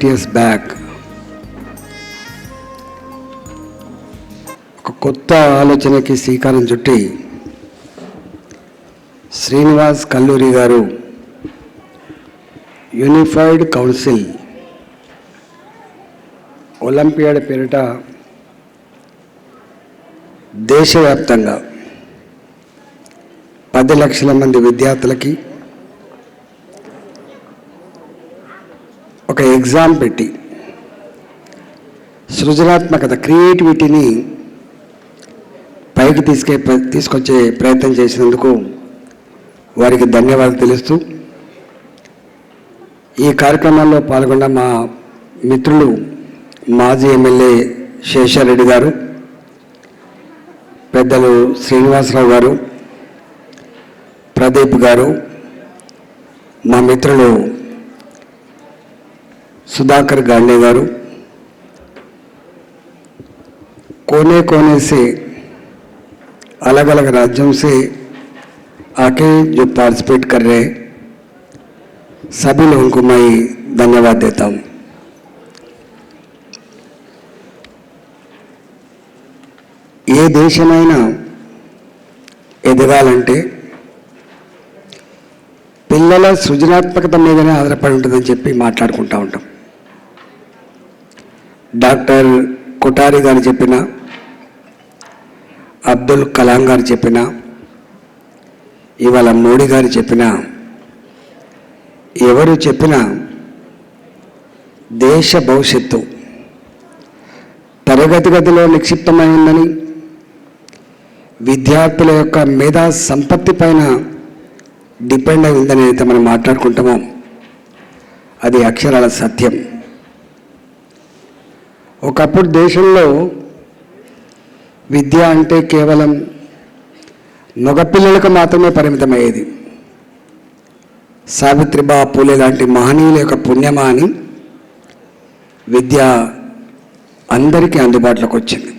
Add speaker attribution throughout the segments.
Speaker 1: years back ఒక కొత్త ఆలోచనకి శ్రీకారం చుట్టి శ్రీనివాస్ కల్లూరి గారు యూనిఫైడ్ కౌన్సిల్ ఒలింపియాడ్ పేరిట దేశవ్యాప్తంగా 10 లక్షల మంది విద్యార్థులకి ఒక ఎగ్జామ్ పెట్టి సృజనాత్మకత క్రియేటివిటీని పైకి తీసుకొచ్చే ప్రయత్నం చేసినందుకు వారికి ధన్యవాదాలు తెలుస్తూ ఈ కార్యక్రమాల్లో పాల్గొన్న మా మిత్రులు మాజీ ఎమ్మెల్యే శేషారెడ్డి గారు, పెద్దలు శ్రీనివాసరావు గారు, ప్రదీప్ గారు, మా మిత్రులు सुधाकर गांडे गारू, कोने कोने से अलग अलग राज्यों से आके जो पार्टिसिपेट कर रहे सभी लोगों को मैं धन्यवाद देता हूँ। ఏ దేశమైనా ఎదగాలంటే పిల్లల సృజనాత్మకత మీదనే ఆధారపడి ఉంటుందని చెప్పి మాట్లాడుకుంటూ ఉంటాం. డాక్టర్ కొఠారి గారు చెప్పిన, అబ్దుల్ కలాం గారు చెప్పిన, ఇవాళ మోడీ గారు చెప్పిన, ఎవరు చెప్పినా దేశ భవిష్యత్తు తరగతి గదిలో నిక్షిప్తమై ఉందని, విద్యార్థుల యొక్క మేధా సంపత్తి పైన డిపెండ్ అయి ఉందని అయితే మనం మాట్లాడుకుంటామో అది అక్షరాల సత్యం. ఒకప్పుడు దేశంలో విద్య అంటే కేవలం మగపిల్లలకు మాత్రమే పరిమితమయ్యేది. సావిత్రిబా పూలే లాంటి మహనీయుల యొక్క పుణ్యమా అని విద్య అందరికీ అందుబాటులోకి వచ్చింది.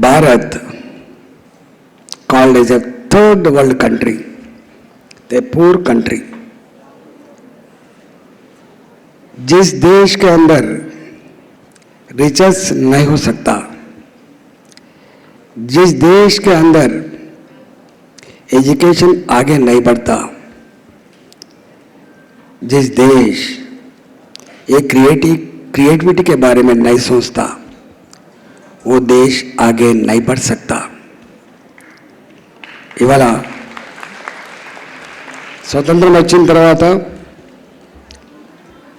Speaker 1: Bharat called as a third world country, a poor country. जिस देश के अंदर रिचेस नहीं हो सकता, जिस देश के अंदर एजुकेशन आगे नहीं बढ़ता, जिस देश ये क्रिएटिविटी के बारे में नहीं सोचता, वो देश आगे नहीं बढ़ सकता. ఇవాళ స్వతంత్రం వచ్చిన తర్వాత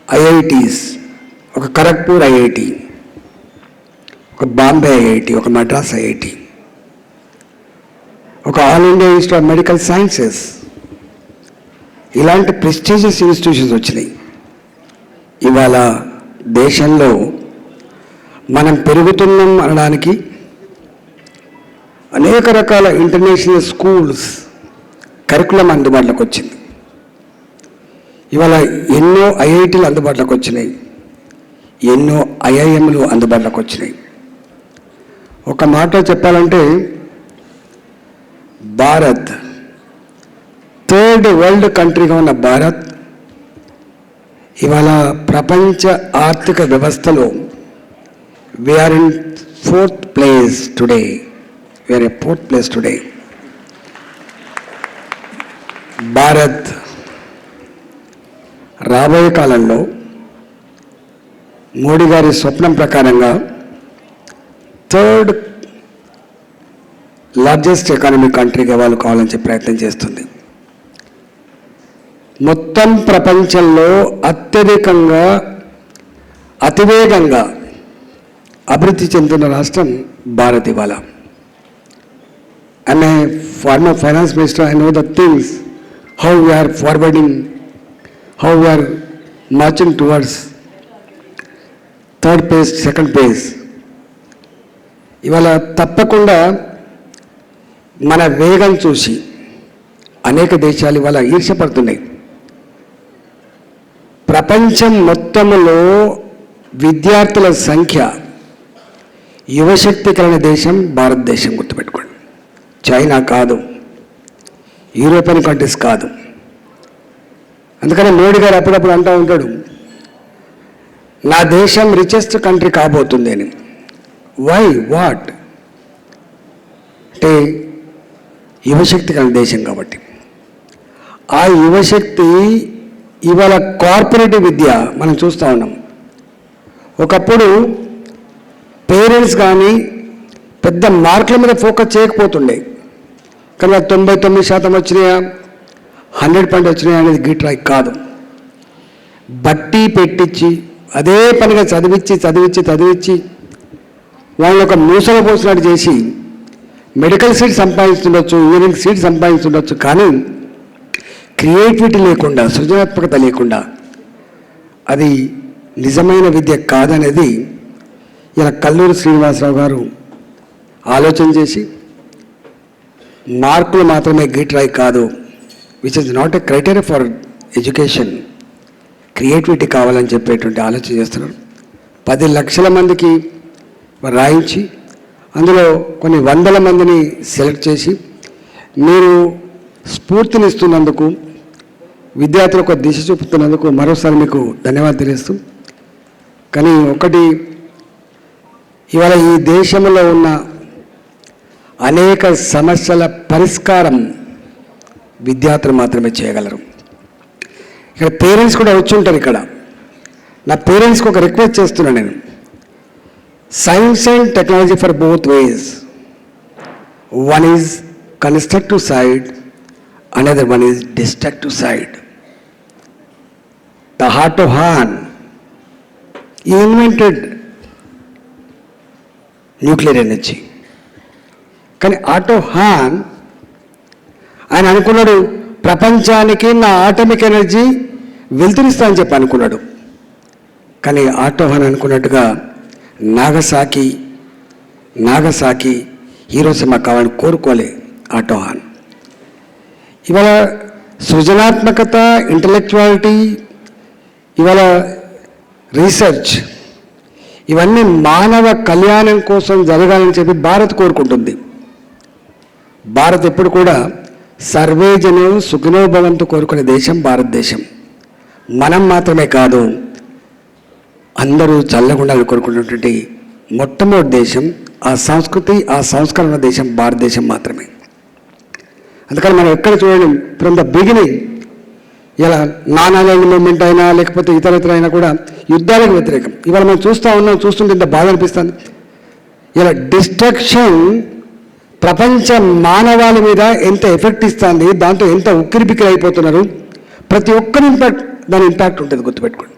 Speaker 1: ఐఐటీస్, ఒక ఖరగ్పూర్ ఐఐటి, ఒక బాంబే ఐఐటి, ఒక మద్రాస్ ఐఐటి, ఒక all India institute of medical sciences, ఇలాంటి ప్రెస్టీజియస్ ఇన్స్టిట్యూషన్స్ వచ్చినాయి. ఇవాళ దేశంలో మనం పెరుగుతున్నాం అనడానికి అనేక రకాల ఇంటర్నేషనల్ స్కూల్స్ కరికులం అందుబాటులోకి వచ్చింది. ఇవాళ ఎన్నో ఐఐటీలు అందుబాటులోకి వచ్చినాయి, ఎన్నో ఐఐఎంలు అందుబాటులోకి వచ్చినాయి. ఒక మాట చెప్పాలంటే భారత్, థర్డ్ వరల్డ్ కంట్రీగా ఉన్న భారత్ ఇవాళ ప్రపంచ ఆర్థిక వ్యవస్థలో we are in fourth place today. We are a fourth place today. Bharat రాబోయే కాలంలో మోడీ గారి స్వప్నం ప్రకారంగా థర్డ్ లార్జెస్ట్ ఎకానమిక్ కంట్రీగా వాళ్ళు కావాలని చెప్పి ప్రయత్నం చేస్తుంది. మొత్తం ప్రపంచంలో అత్యధికంగా అతివేగంగా అభివృద్ధి చెందుతున్న రాష్ట్రం భారత్. ఇవాళ I'm a former finance minister. I know the things how we are forwarding, how we are marching towards third page, second page. ఇవాళ తప్పకుండా మన వేగం చూసి అనేక దేశాలు ఇవాళ ఈర్ష్యపడుతున్నాయి. ప్రపంచం మొత్తంలో విద్యార్థుల సంఖ్య యువశక్తి కలిగిన దేశం భారతదేశం. గుర్తుపెట్టుకోండి. చైనా కాదు, యూరోపియన్ కంట్రీస్ కాదు. అందుకని మోడీ గారు అప్పుడప్పుడు అంటూ ఉంటాడు, నా దేశం రిచెస్ట్ కంట్రీ కాబోతుంది అని. వై, వాట్ అంటే యువశక్తి కలిగిన దేశం కాబట్టి. ఆ యువశక్తి ఇవాళ కార్పొరేటివ్ విద్య మనం చూస్తూ ఉన్నాం. ఒకప్పుడు పేరెంట్స్ కానీ పెద్ద మార్కుల మీద ఫోకస్ చేయకపోతుండే, కానీ 99% వచ్చినాయా, 100% వచ్చినాయా అనేది గిట్రాయి కాదు. బట్టి పెట్టించి అదే పనిగా చదివించి వాళ్ళని ఒక మూసలో పోసినట్టు చేసి మెడికల్ సీట్ సంపాదిస్తుండొచ్చు, ఇంజనీరింగ్ సీట్ సంపాదిస్తుండొచ్చు, కానీ క్రియేటివిటీ లేకుండా, సృజనాత్మకత లేకుండా అది నిజమైన విద్య కాదనేది ఇలా కల్లూరి శ్రీనివాసరావు గారు ఆలోచన చేసి మార్కులు మాత్రమే గిట్రాయి కాదు, which is not a criteria for education, creativity కావాలని చెప్పేటువంటి ఆలోచన చేస్తున్నారు. 10 లక్షల మందికి రాయించి అందులో కొన్ని వందల మందిని సెలెక్ట్ చేసి మీరు స్ఫూర్తినిస్తున్నందుకు, విద్యార్థులకు ఒక దిశ చూపుతున్నందుకు మరోసారి మీకు ధన్యవాదాలు తెలుస్తూ, కానీ ఒకటి, ఇవాళ ఈ దేశంలో ఉన్న అనేక సమస్యల పరిష్కారం విద్యార్థులు మాత్రమే చేయగలరు. ఇక్కడ పేరెంట్స్ కూడా వచ్చి ఉంటారు. ఇక్కడ నా పేరెంట్స్కి ఒక రిక్వెస్ట్ చేస్తున్నాను నేను, science and technology for both ways. One is constructive side, another one is destructive side. The Otto ఈ ఇన్వెంటెడ్ న్యూక్లియర్ ఎనర్జీ, కానీ ఆటో హాన్ ఆయన అనుకున్నాడు ప్రపంచానికి నా ఆటమిక్ ఎనర్జీ వెలుతురిస్తా అని చెప్పి అనుకున్నాడు. కానీ ఆటో హాన్ అనుకున్నట్టుగా నాగసాకి హీరోసిమా కావాలని కోరుకోలే ఆటో హాన్. ఇవాళ సృజనాత్మకత, ఇంటలెక్చువాలిటీ, ఇవాళ రీసెర్చ్, ఇవన్నీ మానవ కళ్యాణం కోసం జరగాలని చెప్పి భారత్ కోరుకుంటుంది. భారత్ ఎప్పుడు కూడా సర్వే జనో సుఖినో భవంతు కోరుకునే దేశం భారతదేశం. మనం మాత్రమే కాదు, అందరూ చల్లగుండాలని కోరుకున్నటువంటి మొట్టమొదటి దేశం, ఆ సంస్కృతి, ఆ సంస్కరణ దేశం భారతదేశం మాత్రమే. అందుకని మనం ఎక్కడ చూడండి, ఫ్రమ్ ద బిగినింగ్, ఇలా నానాలాండ్ మూమెంట్ అయినా లేకపోతే ఇతరత్ర అయినా కూడా యుద్ధాలకు వ్యతిరేకం. ఇవాళ మనం చూస్తుంటే ఇంత బాధ అనిపిస్తుంది. ఇలా డిస్ట్రక్షన్ ప్రపంచ మానవాళి మీద ఎంత ఎఫెక్ట్ ఇస్తుంది, దాంతో ఎంత ఉక్కిరిబిక్కిరి అయిపోతున్నారు. ప్రతి ఒక్కరి దాని ఇంపాక్ట్ ఉంటుంది, గుర్తుపెట్టుకోండి.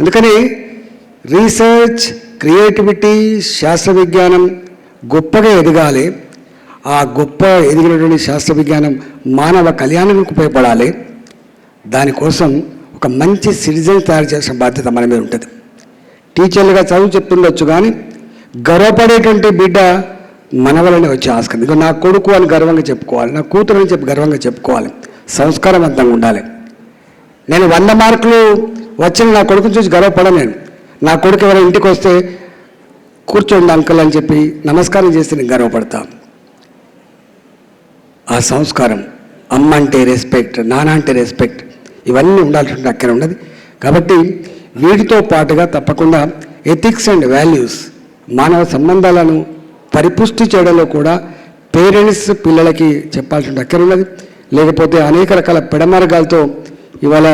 Speaker 1: అందుకని రీసెర్చ్, క్రియేటివిటీ, శాస్త్ర విజ్ఞానం గొప్పగా ఎదగాలి. ఆ గొప్ప ఎదిగినటువంటి శాస్త్ర విజ్ఞానం మానవ కళ్యాణానికి ఉపయోగపడాలి. దానికోసం ఒక మంచి సిటిజన్ తయారు చేసిన బాధ్యత మన మీద ఉంటుంది. టీచర్లుగా చదువు చెప్తుండొచ్చు, కానీ గర్వపడేటువంటి బిడ్డ మన వల్లనే వచ్చే ఆస్కారం. ఇక నా కొడుకు అని గర్వంగా చెప్పుకోవాలి, నా కూతురు అని చెప్పి గర్వంగా చెప్పుకోవాలి, సంస్కారవంతంగా ఉండాలి. నేను 100 మార్కులు వచ్చిన నా కొడుకుని చూసి గర్వపడను. నేను నా కొడుకు ఎవరైనా ఇంటికి వస్తే కూర్చోండి అంకుల్ అని చెప్పి నమస్కారం చేస్తే నేను గర్వపడతా. ఆ సంస్కారం, అమ్మ అంటే రెస్పెక్ట్, నాన్న అంటే రెస్పెక్ట్, ఇవన్నీ ఉండాల్సి అక్కడ ఉన్నది. కాబట్టి వీటితో పాటుగా తప్పకుండా ఎథిక్స్ అండ్ వాల్యూస్, మానవ సంబంధాలను పరిపుష్టి చేయడంలో కూడా పేరెంట్స్ పిల్లలకి చెప్పాల్సిన అక్కర ఉన్నది. లేకపోతే అనేక రకాల పెడమార్గాలతో ఇవాళ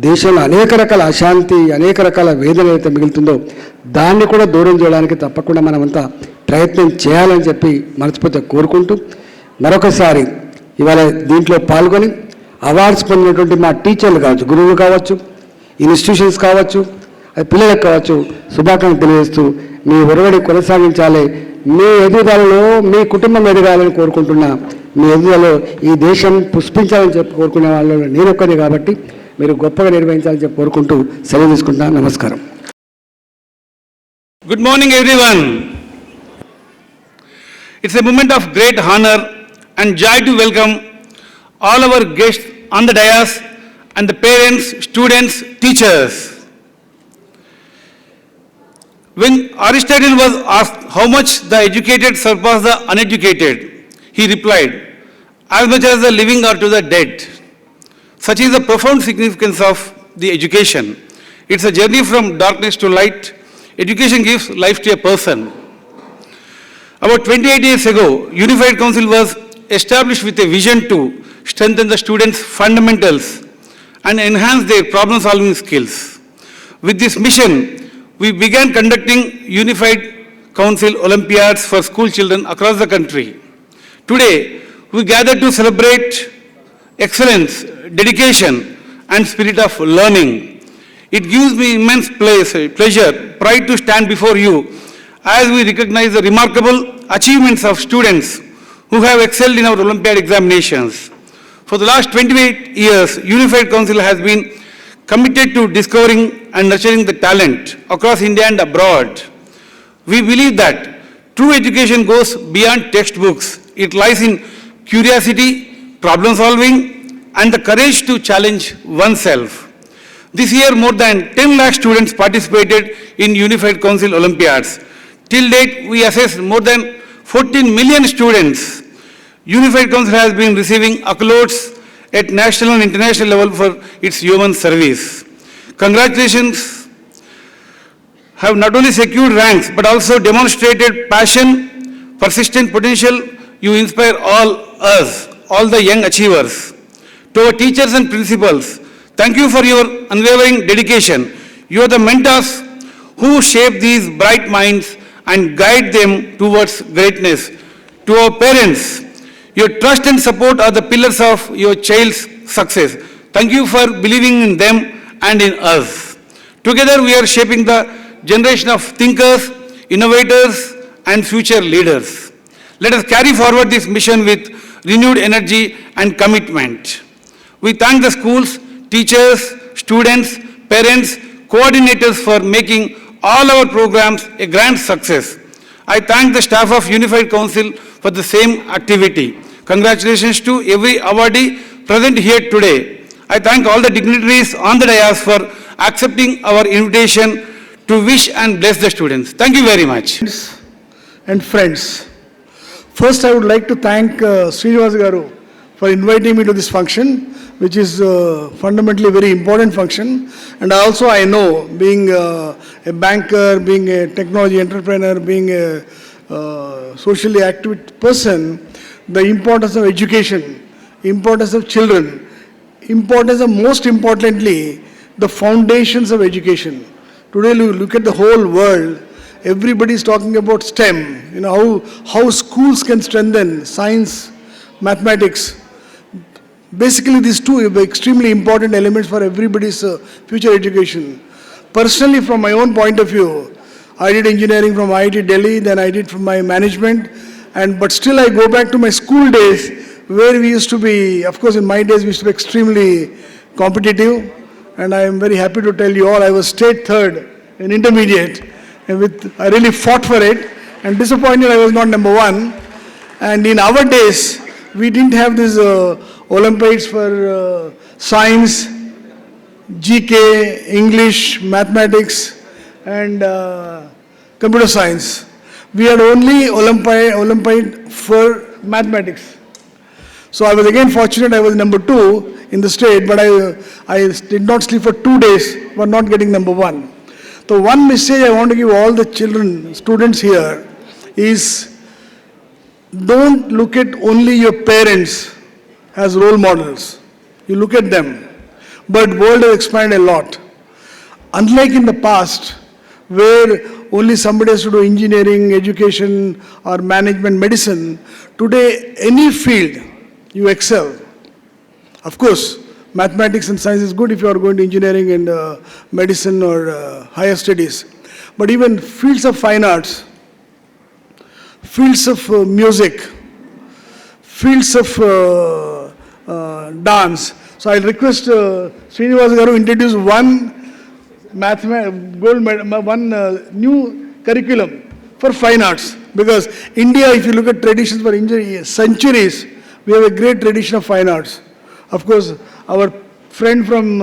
Speaker 1: దేశంలో అనేక రకాల అశాంతి, అనేక రకాల వేదన అయితే మిగులుతుందో దాన్ని కూడా దూరం చేయడానికి తప్పకుండా మనమంతా ప్రయత్నం చేయాలని చెప్పి మనస్ఫూర్తిగా కోరుకుంటూ, మరొకసారి ఇవాళ దీంట్లో పాల్గొని అవార్డ్స్ పొందినటువంటి మా టీచర్లు కావచ్చు, గురువులు కావచ్చు, ఇన్స్టిట్యూషన్స్ కావచ్చు, అది పిల్లలకు కావచ్చు, శుభాకాంక్షలు తెలియజేస్తూ మీ ఒరవడి కొనసాగించాలి. మీ ఎదుగుదలలో మీ కుటుంబం ఎదగాలని కోరుకుంటున్నా. మీ ఎదుగుదలలో ఈ దేశం పుష్పించాలని చెప్పి కోరుకునే వాళ్ళు నేను ఒక్కనే కాబట్టి మీరు గొప్పగా నిర్వహించాలని చెప్పి కోరుకుంటూ సెలవు తీసుకుంటున్నాను. నమస్కారం.
Speaker 2: Good morning, everyone. It's a moment of great honor and joy to welcome all our guests on the dais and the parents, students, teachers. When Aristotle was asked how much the educated surpass the uneducated, he replied, as much as the living are to the dead. Such is the profound significance of the education. It's a journey from darkness to light. Education gives life to a person. About 28 years ago, Unified Council was established with a vision to strengthen the students' fundamentals and enhance their problem-solving skills. With this mission, we began conducting Unified Council Olympiads for school children across the country. Today, we gather to celebrate excellence, dedication, and spirit of learning. It gives me immense pleasure, pride to stand before you as we recognize the remarkable achievements of students who have excelled in our Olympiad examinations. For the last 28 years, Unified Council has been committed to discovering and nurturing the talent across India and abroad. We believe that true education goes beyond textbooks. It lies in curiosity, problem solving, and the courage to challenge oneself. This year, more than 10 lakh students participated in Unified Council Olympiads. Till date, we assessed more than 14 million students. Unified Council has been receiving accolades at national and international level for its human service. Congratulations have not only secured ranks but also demonstrated passion, persistent potential. You inspire all us, all the young achievers. To our teachers and principals, thank you for your unwavering dedication. You are the mentors who shape these bright minds and guide them towards greatness. To our parents, your trust and support are the pillars of your child's success. Thank you for believing in them and in us. Together we are shaping the generation of thinkers, innovators, and future leaders. Let us carry forward this mission with renewed energy and commitment. We thank the schools, teachers, students, parents, coordinators for making all our programs a grand success. I thank the staff of Unified Council for the same activity. Congratulations to every awardee present here today. I thank all the dignitaries on the dais for accepting our invitation to wish and bless the students. Thank you very much.
Speaker 3: And friends, first I would like to thank Srinivas Garu for inviting me to this function, which is fundamentally a very important function. And also I know, being a banker, being a technology entrepreneur, being a socially active person, the importance of education, importance of children, importance of, most importantly, the foundations of education. Today, you look at the whole world, everybody is talking about STEM, you know, how schools can strengthen science, mathematics. Basically, these two are extremely important elements for everybody's future education. Personally, from my own point of view, I did engineering from IIT Delhi, then I did from my management, but still I go back to my school days where we used to be, of course in my days we used to be extremely competitive, and I am very happy to tell you all I was state third in intermediate, and I really fought for it, and disappointed I was not number one. And in our days, we didn't have these Olympiads for science, GK, English, mathematics, and computer science. We had only Olympiad for mathematics. So I was again fortunate, I was number 2 in the state, but I did not sleep for 2 days for not getting number 1. So one message I want to give all the children, students here is don't look at only your parents as role models. You look at them. But world has expanded a lot. Unlike in the past, where only somebody has to do engineering, education, or management, medicine, today any field you excel. Of course, mathematics and science is good if you are going to engineering and medicine or higher studies. But even fields of fine arts, fields of music, fields of dance. So I'll request Srinivas Garu introduce one new curriculum for fine arts. Because India, if you look at traditions for centuries, we have a great tradition of fine arts. Of course, our friend from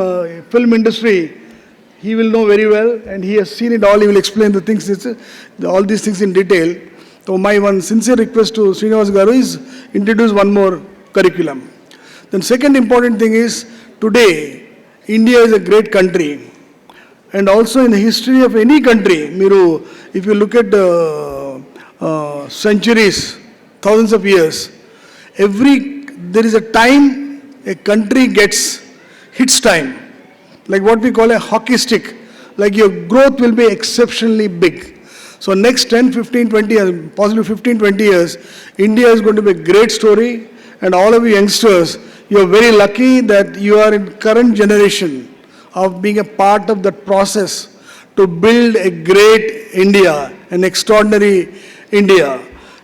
Speaker 3: film industry, he will know very well, and he has seen it all. He will explain the things, all these things in detail. So my one sincere request to Srinivas Garu is introduce one more curriculum. Then second important thing is, today, India is a great country. And also in the history of any country, Miru, if you look at centuries, thousands of years, there is a time a country hits time, like what we call a hockey stick, like your growth will be exceptionally big. So next 10, 15, 20 years, possibly 15, 20 years, India is going to be a great story, and all of you youngsters, you are very lucky that you are in current generation of being a part of that process to build a great India, an extraordinary India.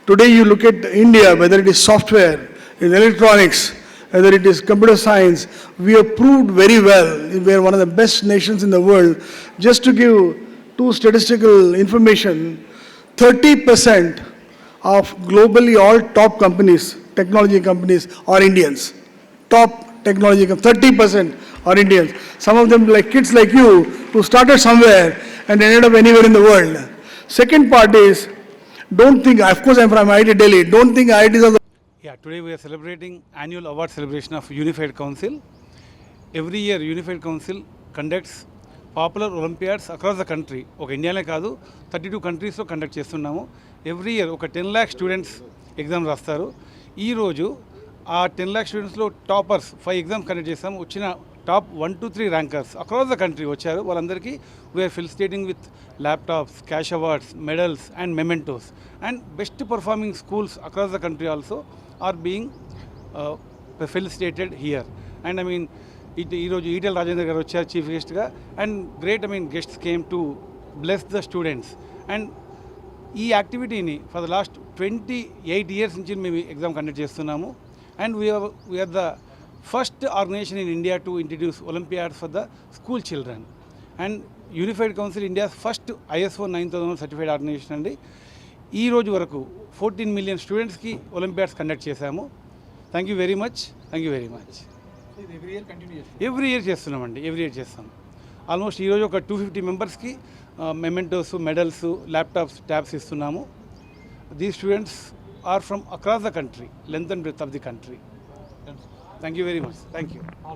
Speaker 3: Today you look at India, whether it is software, in electronics, whether it is computer science, we have proved very well. We are one of the best nations in the world. Just to give two statistical information, 30% of globally all top companies, technology companies, are Indians. Top technology companies, 30% are Indians. Some of them like kids like you who started somewhere and ended up anywhere in the world. Second part is, don't think, of course I'm from IIT Delhi, don't think IITs are the...
Speaker 2: Yeah, today we are celebrating annual award celebration of Unified Council. Every year Unified Council conducts popular Olympiads across the country. ఒక ఇండియానే కాదు, 32 కంట్రీస్లో conduct చేస్తున్నాము. Every year ఒక 10 lakh students exam రాస్తారు. ఈరోజు ఆ 10 lakh స్టూడెంట్స్లో toppers 5 exams conduct చేస్తాము. వచ్చిన top 1 to 3 rankers across the country వచ్చారు. వాళ్ళందరికీ we are felicitating with laptops, cash awards, medals and mementos. And best performing schools across the country also are being felicitated here. And I mean ఈరోజు ఈటెల రాజేందర్ గారు వచ్చారు chief గెస్ట్గా. And great, guests came to bless the students. And ఈ యాక్టివిటీని for the last 28 years నుంచి మేము exam conduct చేస్తున్నాము. And we are the first organization in India to introduce olympiads for the school children. And unified council India first ISO 9000 certified organization అండి. ఈ రోజు వరకు 14 million స్టూడెంట్స్కి ఒలింపియాడ్స్ కండక్ట్ చేశాము. Thank you very much. Every year చేస్తున్నామండి, every year చేస్తాం. Almost ఈరోజు ఒక 250 మెంబర్స్కి మెమెంటోస్, మెడల్స్, ల్యాప్టాప్స్, ట్యాబ్స్ ఇస్తున్నాము. These students are from across the country, length and breadth of the country. Thank you very much. Thank you.